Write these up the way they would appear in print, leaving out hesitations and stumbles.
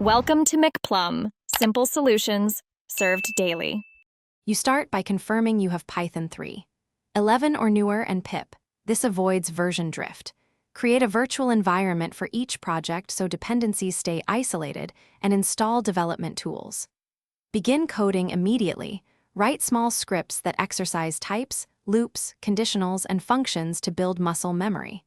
Welcome to McPlum, simple solutions served daily. You start by confirming you have Python 3, 11 or newer, and pip. This avoids version drift. Create a virtual environment for each project so dependencies stay isolated, and install development tools. Begin coding immediately. Write small scripts that exercise types, loops, conditionals, and functions to build muscle memory.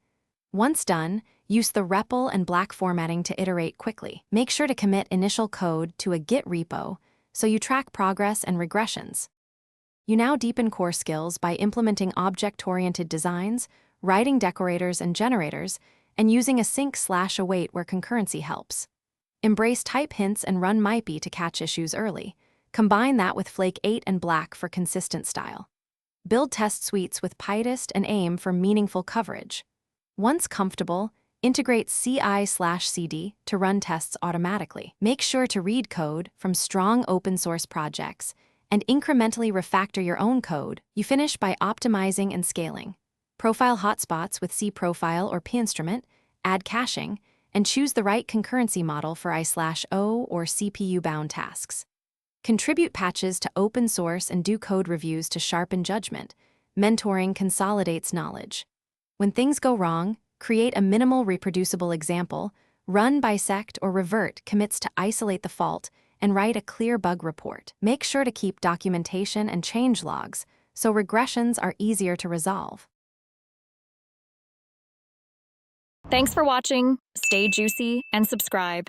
Once done, use the REPL and black formatting to iterate quickly. Make sure to commit initial code to a Git repo so you track progress and regressions. You now deepen core skills by implementing object-oriented designs, writing decorators and generators, and using async/await where concurrency helps. Embrace type hints and run MIPI to catch issues early. Combine that with Flake 8 and Black for consistent style. Build test suites with PyTest and AIM for meaningful coverage. Once comfortable, integrate CI/CD to run tests automatically. Make sure to read code from strong open-source projects and incrementally refactor your own code. You finish by optimizing and scaling. Profile hotspots with cProfile or pinstrument, add caching, and choose the right concurrency model for I/O or CPU-bound tasks. Contribute patches to open source and do code reviews to sharpen judgment. Mentoring consolidates knowledge. When things go wrong, create a minimal reproducible example, run bisect or revert commits to isolate the fault, and write a clear bug report. Make sure to keep documentation and change logs so regressions are easier to resolve. Thanks for watching. Stay juicy and subscribe.